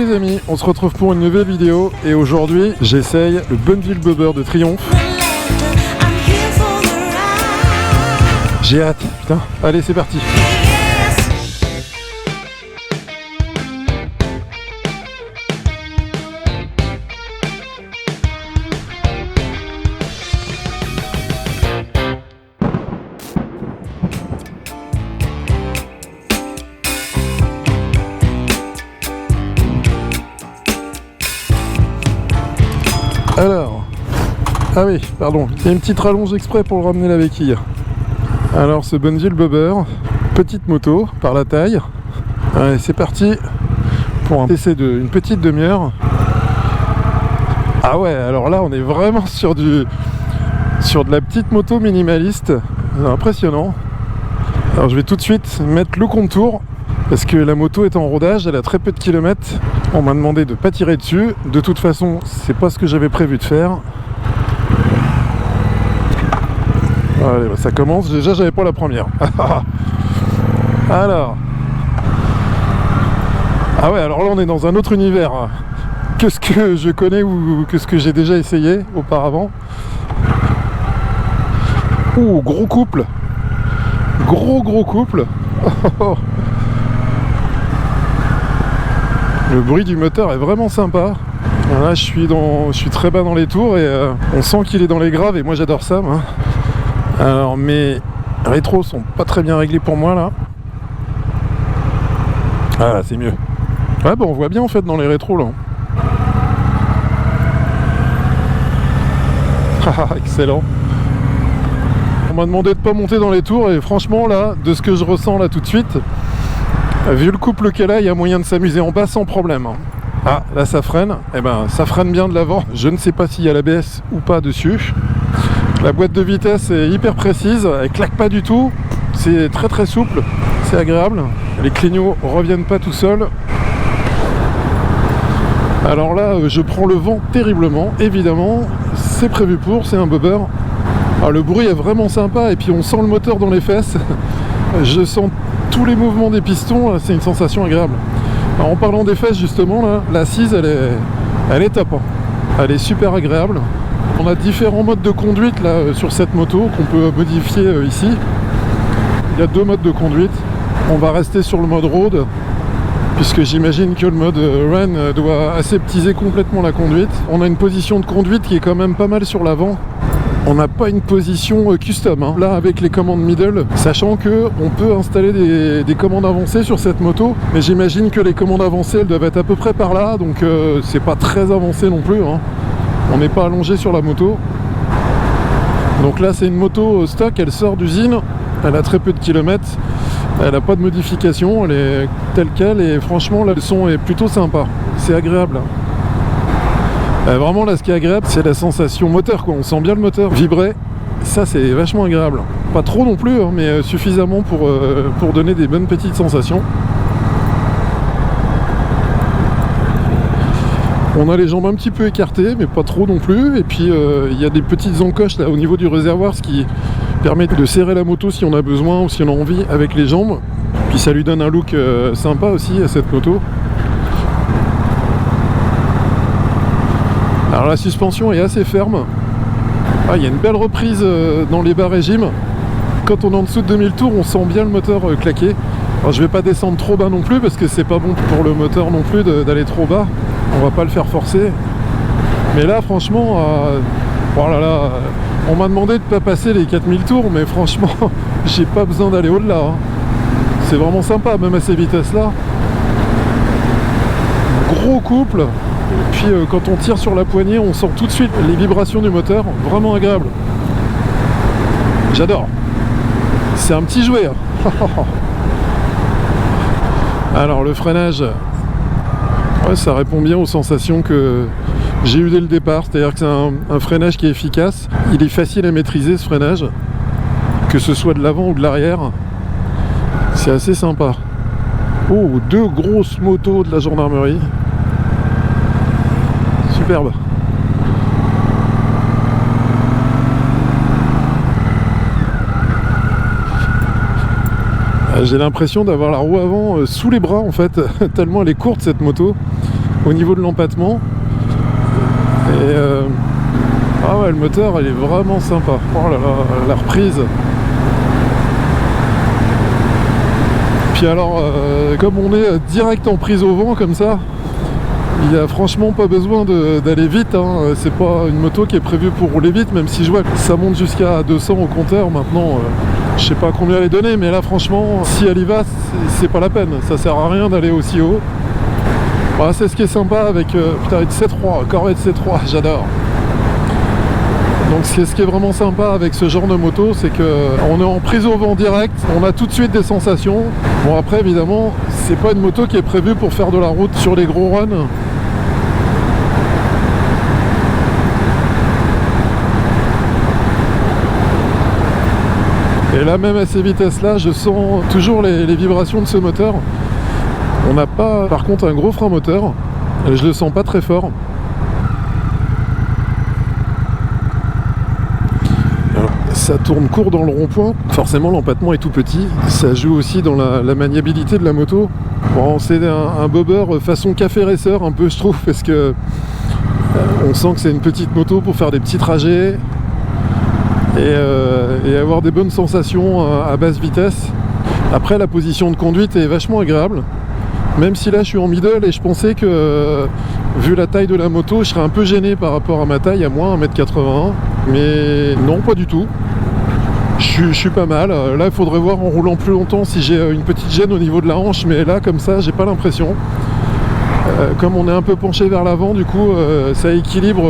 les amis, on se retrouve pour une nouvelle vidéo et aujourd'hui j'essaye le Bonneville Bobber de Triomphe. J'ai hâte, putain, allez c'est parti. Alors, ah oui, pardon, il y a une petite rallonge exprès pour ramener la béquille. Alors ce Bonneville Bobber, petite moto par la taille. Allez, c'est parti pour un essai de une petite demi-heure. Ah ouais, alors là on est vraiment sur de la petite moto minimaliste, impressionnant. Alors je vais tout de suite mettre le contour parce que la moto est en rodage, elle a très peu de kilomètres. On m'a demandé de ne pas tirer dessus. De toute façon, c'est pas ce que j'avais prévu de faire. Allez, bah ça commence. Déjà, j'avais pas la première. Alors. Ah ouais, alors là, on est dans un autre univers que ce que je connais ou que ce que j'ai déjà essayé auparavant. Ouh, gros couple. Gros couple. Le bruit du moteur est vraiment sympa. Là, je suis très bas dans les tours et on sent qu'il est dans les graves et moi j'adore ça. Moi. Alors mes rétros sont pas très bien réglés pour moi là. Ah là, c'est mieux. Ouais, bon, on voit bien en fait dans les rétros là. Excellent. On m'a demandé de pas monter dans les tours et franchement là, de ce que je ressens là tout de suite, vu le couple qu'elle a, il y a moyen de s'amuser en bas sans problème. Ah, là ça freine. Eh ben, ça freine bien de l'avant. Je ne sais pas s'il y a l'ABS ou pas dessus. La boîte de vitesse est hyper précise. Elle claque pas du tout. C'est très souple. C'est agréable. Les clignots reviennent pas tout seuls. Alors là, je prends le vent terriblement. Évidemment, c'est prévu pour. C'est un bobber. Alors, le bruit est vraiment sympa. Et puis on sent le moteur dans les fesses. Je sens tous les mouvements des pistons, c'est une sensation agréable. Alors en parlant des fesses justement, là, l'assise elle est top, hein. Elle est super agréable. On a différents modes de conduite là sur cette moto qu'on peut modifier ici. Il y a deux modes de conduite. On va rester sur le mode road puisque j'imagine que le mode run doit aseptiser complètement la conduite. On a une position de conduite qui est quand même pas mal sur l'avant. On n'a pas une position custom, hein. Là avec les commandes middle, sachant que on peut installer des commandes avancées sur cette moto, mais j'imagine que les commandes avancées elles doivent être à peu près par là, donc c'est pas très avancé non plus, hein. On n'est pas allongé sur la moto. Donc là c'est une moto stock, elle sort d'usine, elle a très peu de kilomètres, elle n'a pas de modification, elle est telle quelle et franchement là, le son est plutôt sympa, c'est agréable. Vraiment là ce qui est agréable c'est la sensation moteur quoi. On sent bien le moteur vibrer, ça c'est vachement agréable. Pas trop non plus hein, mais suffisamment pour donner des bonnes petites sensations. On a les jambes un petit peu écartées mais pas trop non plus. Et puis il y a des petites encoches là au niveau du réservoir, ce qui permet de serrer la moto si on a besoin ou si on a envie avec les jambes. Puis ça lui donne un look sympa aussi à cette moto. Alors la suspension est assez ferme. Ah, il y a une belle reprise dans les bas régimes. Quand on est en dessous de 2000 tours, on sent bien le moteur claquer. Alors je vais pas descendre trop bas non plus parce que c'est pas bon pour le moteur non plus d'aller trop bas. On va pas le faire forcer. Mais là franchement, oh là là, on m'a demandé de pas passer les 4000 tours, mais franchement, j'ai pas besoin d'aller au-delà. Hein. C'est vraiment sympa, même à ces vitesses-là. Gros couple. Et puis quand on tire sur la poignée, on sent tout de suite les vibrations du moteur, vraiment agréable. J'adore. C'est un petit jouet. Hein. Alors le freinage, ouais, ça répond bien aux sensations que j'ai eues dès le départ. C'est-à-dire que c'est un freinage qui est efficace. Il est facile à maîtriser ce freinage, que ce soit de l'avant ou de l'arrière. C'est assez sympa. Oh, deux grosses motos de la gendarmerie. Superbe. J'ai l'impression d'avoir la roue avant sous les bras en fait, tellement elle est courte cette moto. au niveau de l'empattement. Et ah ouais, le moteur il est vraiment sympa. Oh là là, la reprise. Puis alors, comme on est direct en prise au vent comme ça, il n'y a franchement pas besoin d'aller vite, hein. C'est pas une moto qui est prévue pour rouler vite, même si je vois que ça monte jusqu'à 200 au compteur maintenant. Je sais pas combien elle est donnée, mais là franchement, si elle y va, c'est pas la peine. Ça sert à rien d'aller aussi haut. Voilà, c'est ce qui est sympa avec putain, une C3, Corvette C3, j'adore. Donc ce qui est vraiment sympa avec ce genre de moto, c'est qu'on est en prise au vent direct, on a tout de suite des sensations. Bon après évidemment, c'est pas une moto qui est prévue pour faire de la route sur les gros runs. Et là même à ces vitesses là, je sens toujours les vibrations de ce moteur. On n'a pas par contre un gros frein moteur, je le sens pas très fort. Ça tourne court dans le rond-point, forcément l'empattement est tout petit, ça joue aussi dans la maniabilité de la moto. Bon, c'est un bobber façon café racer un peu je trouve, parce que on sent que c'est une petite moto pour faire des petits trajets et avoir des bonnes sensations à basse vitesse. Après la position de conduite est vachement agréable, même si là je suis en middle et je pensais que vu la taille de la moto je serais un peu gêné par rapport à ma taille à moi 1m81, mais non pas du tout. Je suis pas mal. Là, il faudrait voir en roulant plus longtemps si j'ai une petite gêne au niveau de la hanche, mais là, comme ça, j'ai pas l'impression. Comme on est un peu penché vers l'avant, du coup, ça équilibre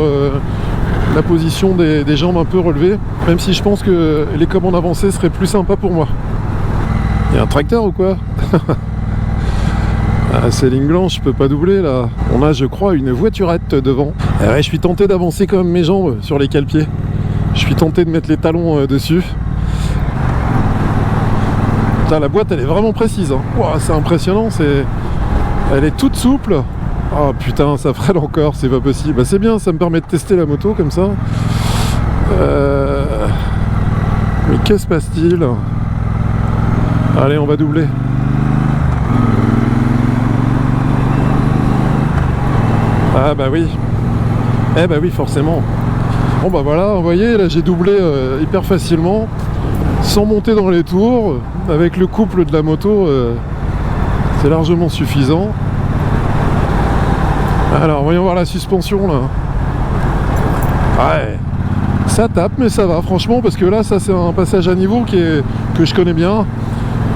la position des jambes un peu relevées, même si je pense que les commandes avancées seraient plus sympas pour moi. Il y a un tracteur ou quoi? Ah, c'est ligne blanche, je peux pas doubler là. On a, je crois, une voiturette devant. Ouais, je suis tenté d'avancer quand même mes jambes sur les cale-pieds. Je suis tenté de mettre les talons dessus. Putain, la boîte elle est vraiment précise, hein. Wow, c'est impressionnant, elle est toute souple. Oh putain, ça freine encore, c'est pas possible. Bah, c'est bien, ça me permet de tester la moto comme ça. Mais qu'est-ce qui se passe-t-il? Allez, on va doubler. Ah bah oui. Eh bah oui, forcément. Bon bah voilà, vous voyez, là j'ai doublé hyper facilement, sans monter dans les tours, avec le couple de la moto, c'est largement suffisant. Alors, voyons voir la suspension là. Ouais, ça tape, mais ça va franchement, parce que là, ça c'est un passage à niveau que je connais bien,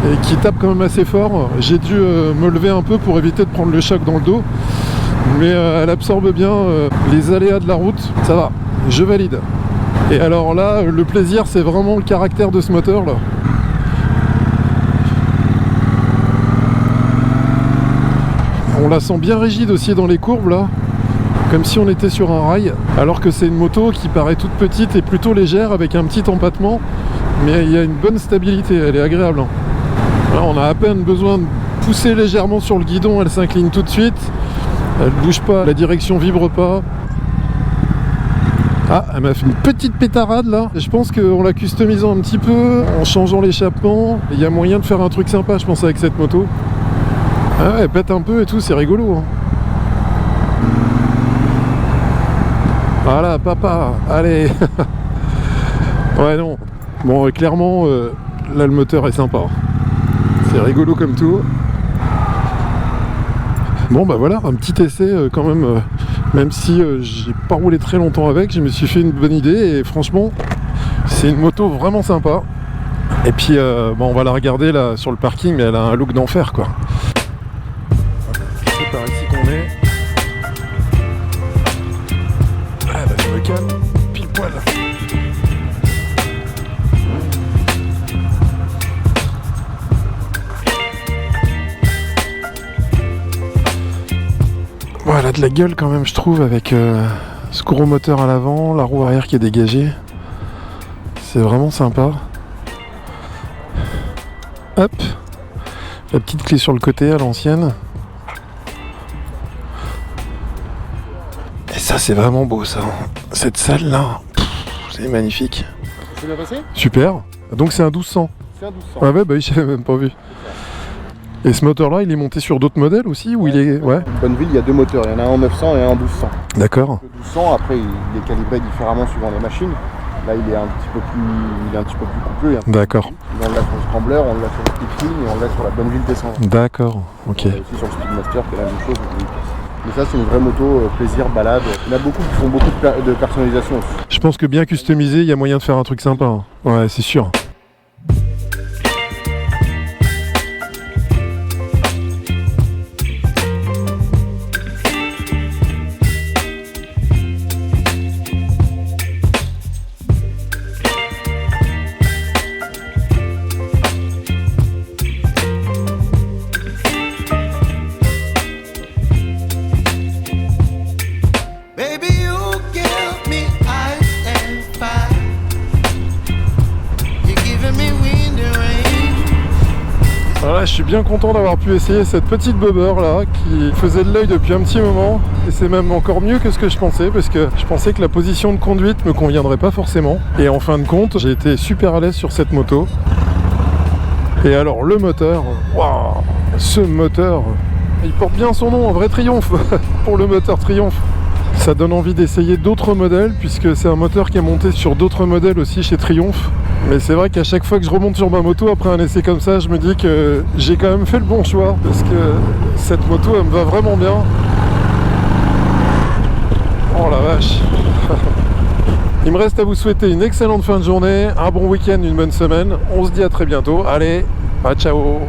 et qui tape quand même assez fort. J'ai dû me lever un peu pour éviter de prendre le choc dans le dos, mais elle absorbe bien les aléas de la route, ça va. Je valide. Et alors là, le plaisir, c'est vraiment le caractère de ce moteur là. On la sent bien rigide aussi dans les courbes là, comme si on était sur un rail, alors que c'est une moto qui paraît toute petite et plutôt légère avec un petit empattement, mais il y a une bonne stabilité, elle est agréable, hein. Alors, on a à peine besoin de pousser légèrement sur le guidon, elle s'incline tout de suite, elle bouge pas, la direction vibre pas. Ah, elle m'a fait une petite pétarade là. Je pense qu'en la customisant un petit peu, en changeant l'échappement, il y a moyen de faire un truc sympa, je pense, avec cette moto. Ah, elle pète un peu et tout, c'est rigolo, hein. Voilà, papa, allez. Ouais, non. Bon, clairement, là, le moteur est sympa. C'est rigolo comme tout. Bon, bah voilà, un petit essai quand même. Même si j'ai pas roulé très longtemps avec, je me suis fait une bonne idée et franchement, c'est une moto vraiment sympa. Et puis, bon, on va la regarder là sur le parking, mais elle a un look d'enfer, quoi. C'est par ici qu'on est. Ah bah je me calme, pile poil. Voilà, de la gueule quand même, je trouve, avec ce gros moteur à l'avant, la roue arrière qui est dégagée. C'est vraiment sympa. Hop, la petite clé sur le côté à l'ancienne. Et ça, c'est vraiment beau, ça. Cette salle-là, c'est magnifique. C'est bien passé ? Super. Donc c'est un 1200. C'est un 1200. Ah ouais, bah oui, j'avais même pas vu. Et ce moteur-là, il est monté sur d'autres modèles aussi ou il est... Ouais. Bonneville, il y a 2 moteurs, il y en a un en 900 et un en 1200. D'accord. Le 1200, après, il est calibré différemment suivant les machines. Là, il est un petit peu plus coupé. D'accord. On l'a sur le Scrambler, on l'a sur le Speedking et on l'a sur la Bonneville D120. D'accord, ok. On l'a aussi sur le Speedmaster, qui est la même chose. Mais ça, c'est une vraie moto, plaisir, balade. Il y en a beaucoup qui font beaucoup de personnalisation aussi. Je pense que bien customisé, il y a moyen de faire un truc sympa. Hein. Ouais, c'est sûr. Voilà, je suis bien content d'avoir pu essayer cette petite bobber là qui faisait de l'œil depuis un petit moment et c'est même encore mieux que ce que je pensais parce que je pensais que la position de conduite me conviendrait pas forcément et en fin de compte j'ai été super à l'aise sur cette moto. Et alors le moteur, waouh, ce moteur, il porte bien son nom, un vrai triomphe pour le moteur Triumph. Ça donne envie d'essayer d'autres modèles puisque c'est un moteur qui est monté sur d'autres modèles aussi chez Triumph. Mais c'est vrai qu'à chaque fois que je remonte sur ma moto après un essai comme ça, je me dis que j'ai quand même fait le bon choix parce que cette moto elle me va vraiment bien. Oh la vache. Il me reste à vous souhaiter une excellente fin de journée, un bon week-end, une bonne semaine. On se dit à très bientôt. Allez, ciao.